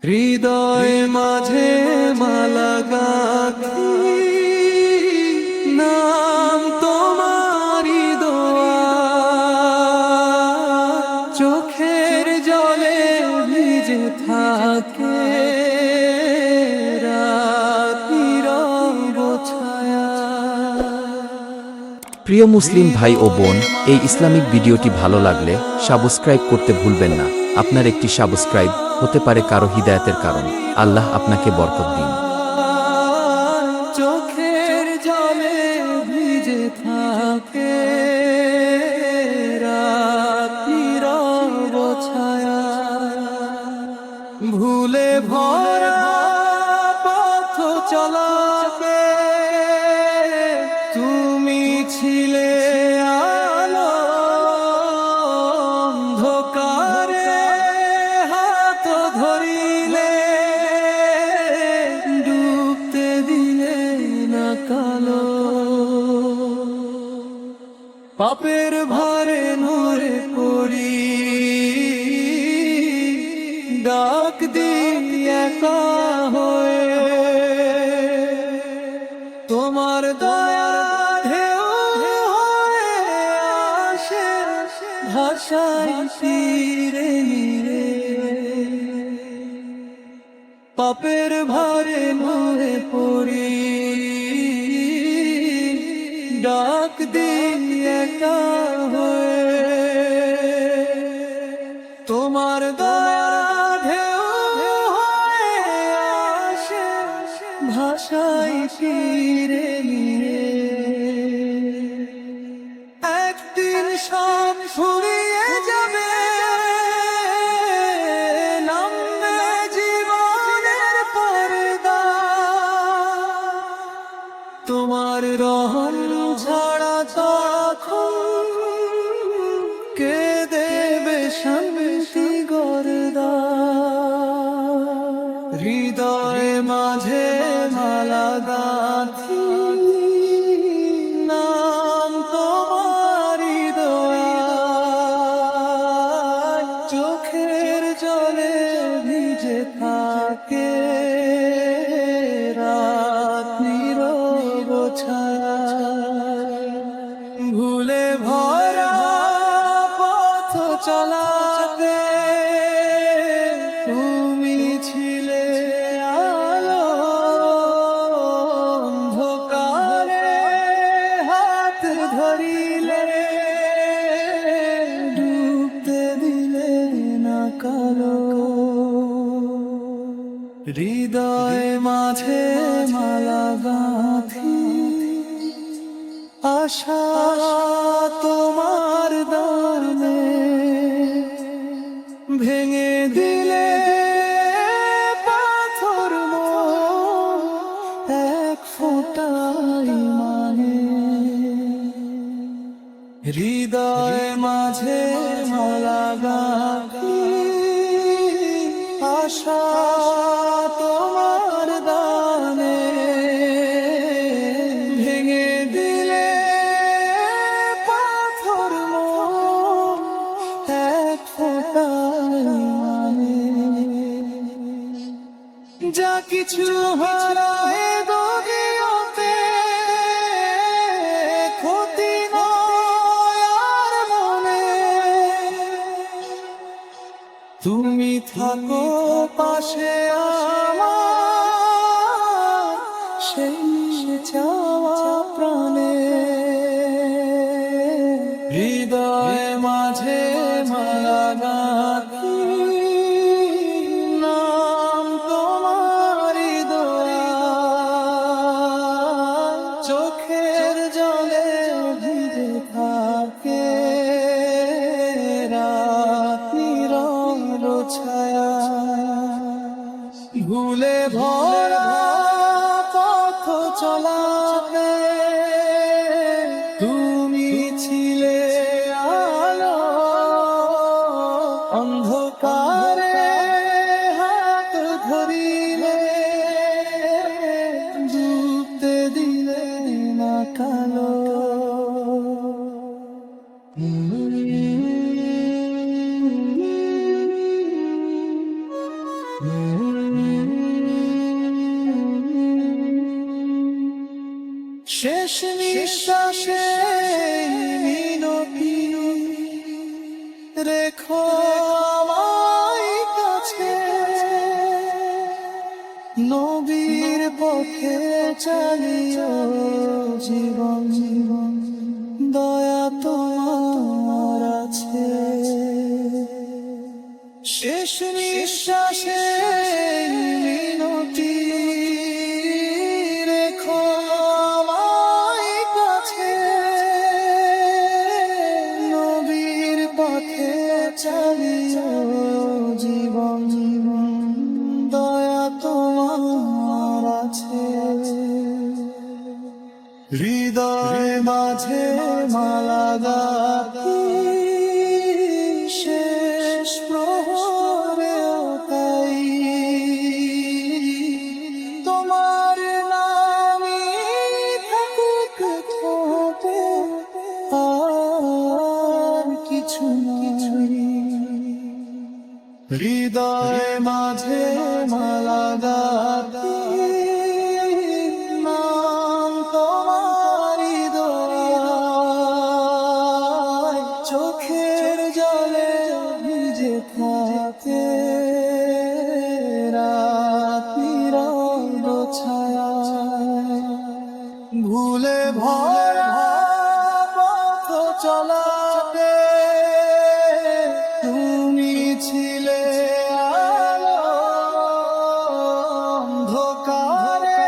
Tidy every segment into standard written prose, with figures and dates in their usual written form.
হৃদয় মাঝে মালা গাঁথি, নাম তোমারি দোয়া, চোখের জলে ভিজে থাকে প্রিয় মুসলিম ভাই ও বোন, এই ইসলামিক ভিডিওটি ভালো লাগলে সাবস্ক্রাইব করতে ভুলবেন না। আপনার একটি সাবস্ক্রাইব হতে পারে কারো হিদায়াতের কারণ। আল্লাহ আপনাকে বরকত দিন। চোখের জলে ভিজে থাকে রাতের ছায়া, ভুলে ভরা পথ চলাবে, তুমি ছিলে আলো, অন্ধকারে হাত ধরিলে, ডুবতে দিলে না কালো। পাপের ভারে নূরে পড়ি, ডাক দিই একা হয়ে, তোমার দয়া ঢেউ হয়ে আসে ভাষায় ফিরে নিরে। পাপের ভারে নূরে পড়ি, ডাক দিই একা হয়ে, তোমার দয়া ঢেউ হয়ে আসে ভাষায় ফিরে নিরে। একদিন সব ফুরিয়ে যাবে, নামবে জীবনের পর্দা, তোমার রহম ছাড়া তখন কে দেবে শান্তি গর্দা। হৃদয় মাঝে মালা গাঁথি, নাম তোমারি দোয়া, চোখের জলে ভিজে থাকে রাতের ছায়া, ভুলে ভরা পথ চলাবে, তুমি ছিলে আলো, অন্ধকারে হাত ধরিলে, ডুবতে দিলে না কালো। হৃদয় মাঝে মালা গাঁথি, আশা তোমার দানে, ভেঙে দিলে পাথর মন এক ফোঁটাই মানে। হৃদয় মাঝে মালা গাঁথি, আশা তোমার দানে, ভেঙে দিলে পাথর মন এক ফোঁটাই মানে। যা কিছু হারায় দুনিয়াতে, ক্ষতি নয় আর মনে, তুমি থাকো পাশে আমার, সেই চাওয়া প্রাণে। হৃদয় মাঝে মালা গাঁথি, নাম তোমারি দোয়া, চোখের জলে ভিজে থাকে রাতের ছায়া, ভুলে ভরা পথ চলাবে, তুমি ছিলে আলো, অন্ধকারে হাত ধরিলে, ডুব কালো। শেষ নিঃশ্বাসে মিনতি রেখো আমায় কাছে, নবীর পথে চালিও জীবন, জীবন দয়া তোমার আছে। শেষ নিঃশ্বাসে মিনতি রেখো আমায় কাছে, নবীর পথে চালিও জীবন, জীবন দয়া তোমার আছে। হৃদয় মাঝে মালা গাঁথি শেষ প্রহরেও তাই, তোমার নামই থাকুক ঠোঁটে, আর কিছু নাই। হৃদয় মাঝে মালা গাঁথি নাম তোমারি দোয়ায়, চোখের জলে ভিজে থাকে রাত নীরব ছায়ায়। ভুলে ভরা পথ চলাতে তুমি ছিলে আলো, অন্ধকারে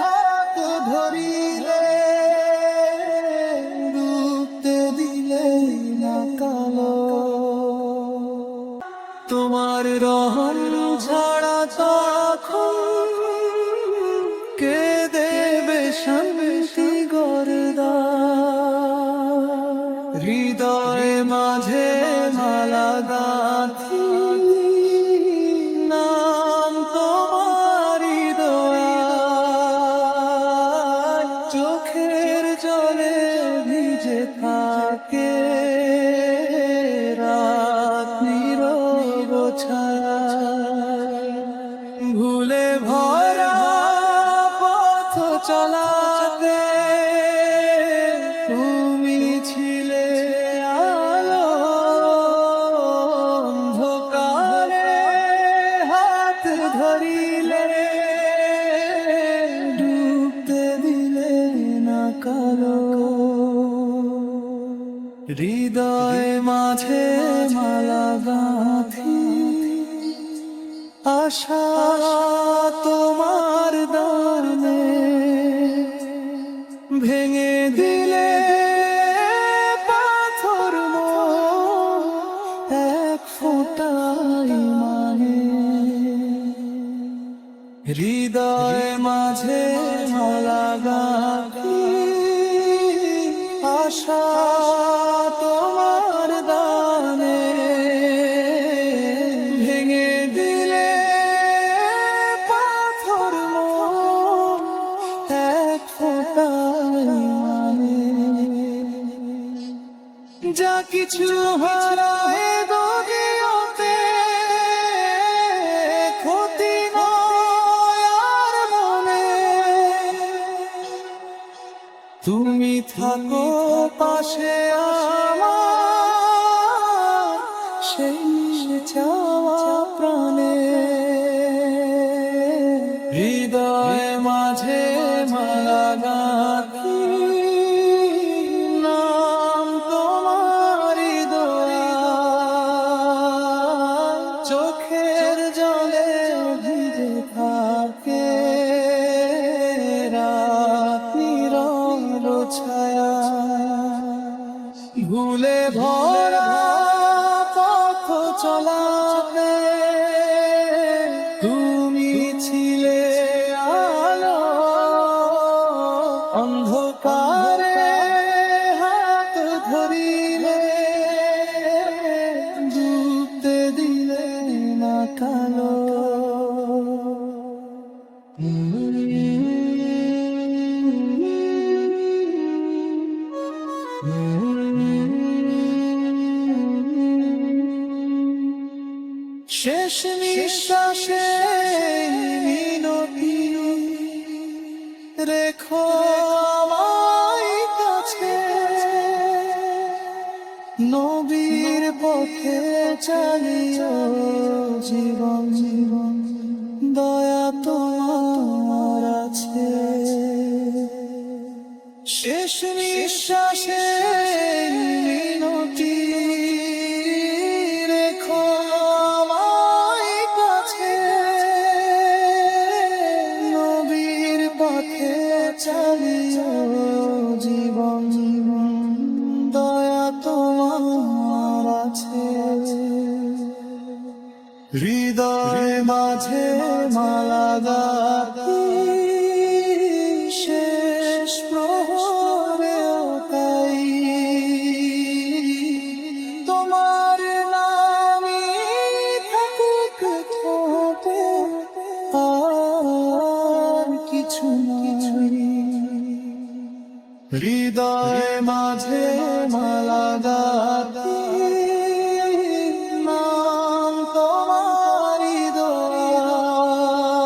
হাত ধরিলে ডুবতে দিলে না কালো। তোমার রহন ছাড়া তখন কে দেবে শান্তি গরদা। হৃদয় মাঝে মালা গাঁথি নাম তোমারি দোয়ায়, চোখের জলে ভিজে থাকে রাত নীরব ছায়ায়। ভুলে ভরা পথ চলাতে তুমি ছিলে আলো, অন্ধকারে হাত ধরিলে ডুবতে দিলে না কালো। হৃদয় মাঝে মালা গাঁথি আশা তোমার দানে, ভেঙে দিলে পাথর মন এক ফোঁটাই মানে। হৃদয় মাঝে মালা গাঁথি আশা তোমার দানে, ভেঙে দিলে পাথর মন এক ফোঁটাই মানে। যা কিছু হারায় দুনিয়াতে ক্ষতি নয় আর মনে, তুমি থাকো পাশে আমার সেই চাওয়া প্রাণে। হৃদয় মাঝে মালা গাঁথি নাম তোমারি দোয়ায়, চোখের জলে ভিজে থাকে রাত নীরব ছায়ায়। ভুলে ভরা পথ চলাতে তুমি ছিলে আলো, অন্ধকারে হাত ধরিলে ডুবতে দিলে না কালো। রেখো আমায় কাছে, নবীর পথে চালিও জীবন, জীবন দয়া তোমার আছে। শেষ নিঃশ্বাসে মিনতি, রেখো আমায় কাছে, নবীর পথে চালিও জীবন, জীবন দয়া তোমার আছে। হৃদয় মাঝে মালা গাঁথি, শেষ প্রহরেও তাই তোমার নামই থাকুক ঠোঁটে, আর কিছু নাই। হৃদয় মাঝে মালা গাঁথি, নাম তোমারি দোয়ায়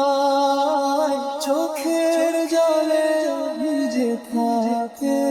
চোখের জলে ভিজে থাকে।